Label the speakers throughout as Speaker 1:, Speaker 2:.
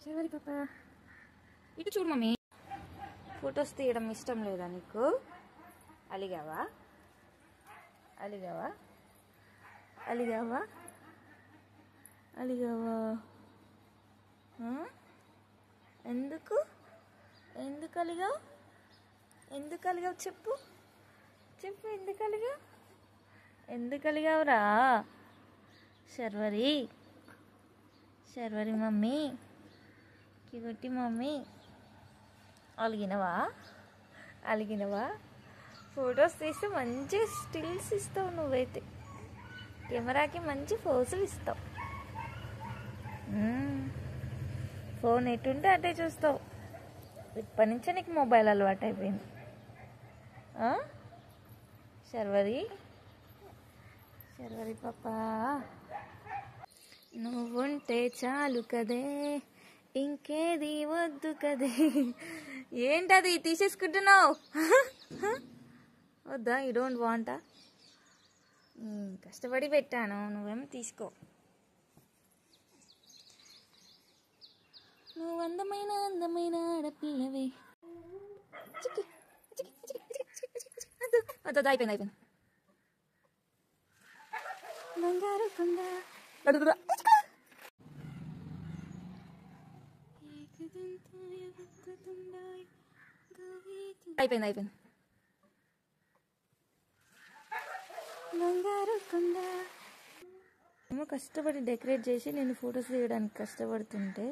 Speaker 1: శర్వరి పాప ఇటు చూడు మమ్మీ. ఫొటోస్ తీయడం ఇష్టం లేదా నీకు? అలిగావా? అలిగావా? అలిగావా? అలిగావా? ఎందుకు ఎందుకు అలిగావు? ఎందుకు అలిగావు చెప్పు చెప్పు. ఎందుకు అలిగావు? ఎందుకు అలిగావురా Sharvari? Sharvari mummy, cutie mummy. అలిగినవా? అలిగినవా? ఫొటోస్ తీస్తే మంచి స్టిల్స్ ఇస్తావు నువ్వైతే. కెమెరాకి మంచి ఫోజులు ఇస్తావు. ఫోన్ ఎటుంటే అటే చూస్తావు. ఇప్పటి నుంచే నీకు మొబైల్ అలవాటు అయిపోయింది. శర్వరి, శర్వరి పాపా, నువ్వుంటే చాలు కదే, ఇంకేది వద్దు కదే. ఏంటది తీసేసుకుంటున్నావు? వద్దా? యూ డోంట్ వాంటా? కష్టపడి పెట్టాను, నువ్వేమో తీసుకో. నువ్వు అందమైన అందమైన ఆడపిల్లవే. అయిపోయింది అయిపోయింది. బంగారు కొండ అయిపోయింది అయిపోయింది. బంగారు కొండ ఏమో కష్టపడి డెకరేట్ చేసి నేను ఫొటోస్ తీయడానికి కష్టపడుతుంటే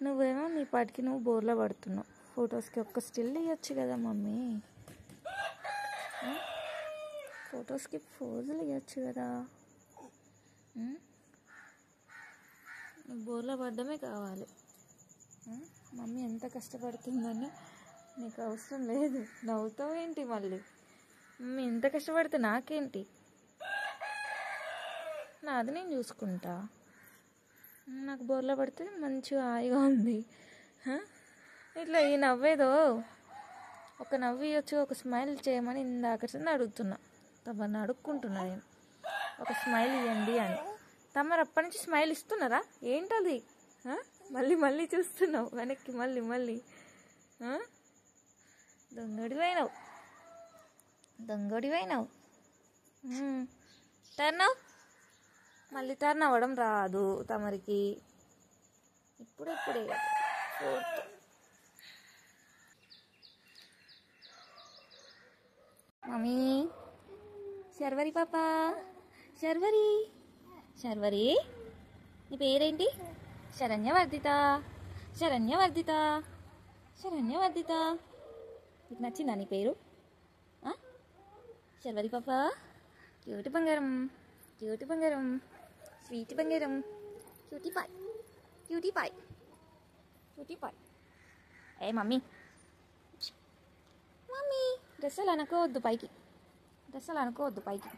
Speaker 1: నువ్వేమో నీ పాటికి నువ్వు బోర్లో పడుతున్నావు. ఫొటోస్కి ఒక్క స్టిల్ ఇవ్వచ్చు కదా మమ్మీ. ఫొటోస్కి ఫోజులు ఇవ్వచ్చు కదా. బోర్లో పడ్డమే కావాలి. మమ్మీ ఎంత కష్టపడుతుందని నీకు అవసరం లేదు. నవ్వుతావు ఏంటి మళ్ళీ? మమ్మీ ఎంత కష్టపడితే నాకేంటి? నాది నేను చూసుకుంటా. నాకు బోర్లో పడితే మంచిగా హాయిగా ఉంది. ఇట్లా ఈ నవ్వేదో ఒక నవ్వు ఇవ్వచ్చు, ఒక స్మైల్ చేయమని ఇందాక అడుగుతున్నా. తమరిని అడుక్కుంటున్నా నేను, ఒక స్మైల్ ఇవ్వండి అని. తమరు అప్పటి నుంచి స్మైల్ ఇస్తున్నారా ఏంటది? మళ్ళీ మళ్ళీ చూస్తున్నావు వెనక్కి, మళ్ళీ మళ్ళీ. దొంగడివైనావు, దొంగడివైనావు. టర్న్ మళ్ళీ టర్న్ అవ్వడం రాదు తమరికి. ఇప్పుడే ఫోర్త్. మమ్మీ, శర్వరి పాప, శర్వరి, శర్వరి నీ పేరేంటి? శరణ్యవర్ధిత, శరణ్యవర్ధిత, శరణ్యవర్ధిత. నీకు నచ్చిందా నీ పేరు? శర్వరి పాప, క్యూట్ బంగారం, క్యూట్ బంగారం, స్వీట్ బంగారం, క్యూటీ పాయ్, క్యూటీ పాయ్, క్యూటీ పాయ్. ఏ మమ్మీ, మమ్మీ డ్రెస్ అలా అనుకోవద్దు పైకి, డ్రెస్ అలా అనుకోవద్దు పైకి.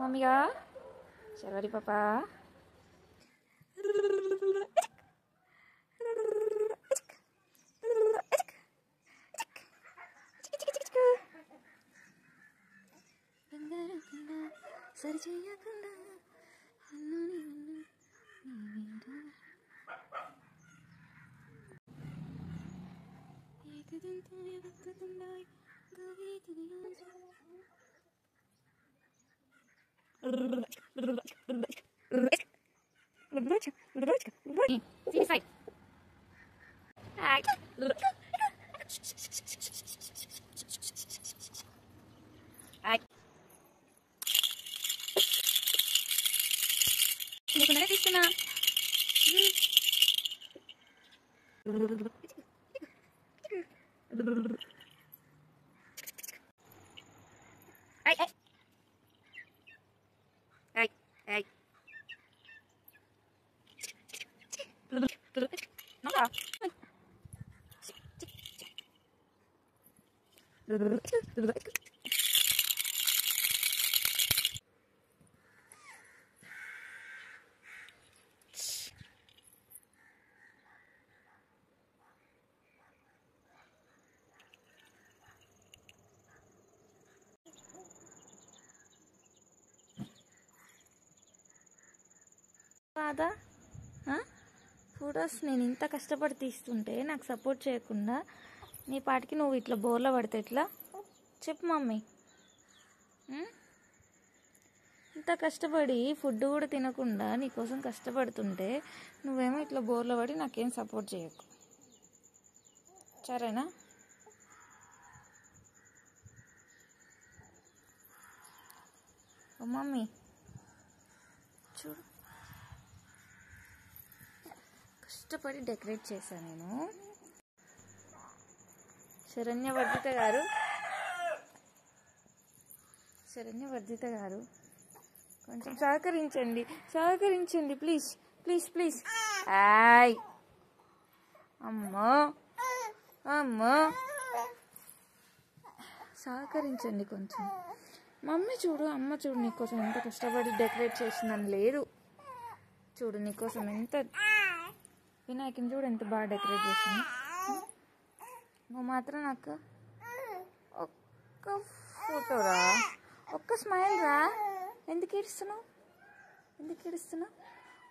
Speaker 1: మమ్మీగా శర్వరి పాప. సరి చేయకుండా తీసుకున్నా. కాదా? ఫొటోస్ నేను ఇంత కష్టపడి తీస్తుంటే నాకు సపోర్ట్ చేయకుండా నీ పాటికి నువ్వు ఇట్లా బోర్లో పడితే ఎట్లా చెప్పు మమ్మీ. ఇంత కష్టపడి ఫుడ్ కూడా తినకుండా నీకోసం కష్టపడుతుంటే నువ్వేమో ఇట్లా బోర్లో పడి నాకేం సపోర్ట్ చేయకు, సరేనా? ఓ మమ్మీ చూడు, కష్టపడి డెకరేట్ చేశాను నేను. శరణ్యవర్ధిత గారు కొంచెం సహకరించండి ప్లీజ్ ప్లీజ్ ప్లీజ్. ఆయ్ అమ్మో సహకరించండి కొంచెం. మమ్మీ చూడు, అమ్మ చూడు, నీకోసం ఎంత కష్టపడి డెకరేట్ చేసిందని. లేదు చూడు, నీకోసం ఎంత వినాయకుని చూడు ఎంత బాగా డెకరేట్ చేసింది. నువ్వు మాత్రం నాకు ఒక్క ఫోటో రా, ఒక్క స్మైల్ రా. ఎందుకు ఏడుస్తున్నావు?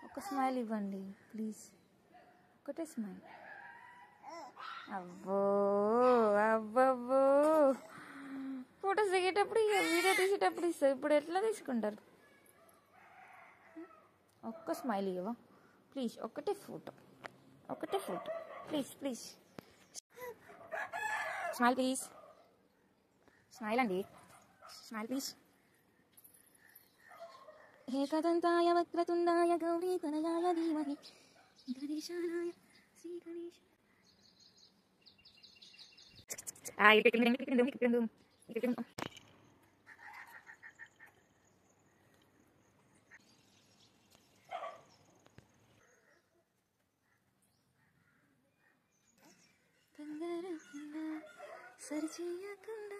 Speaker 1: ఒక్క స్మైల్ ఇవ్వండి ప్లీజ్, ఒకటే స్మైల్. అబ్బో ఫొటోస్ దిగేటప్పుడు వీడియో తీసేటప్పుడు ఇస్తావు, ఇప్పుడు ఎట్లా తీసుకుంటారు? ఒక్క స్మైల్ ఇవ్వవా ప్లీజ్? ఒకటే photo please. Smile please, smile అండి, స్మైల్ ప్లీజ్. ఏకదంతాయ వక్రతుండాయ గౌరీ తనయాయ ధీమహి గణేశాయ శ్రీ గణేశ. సరి చేయకుండా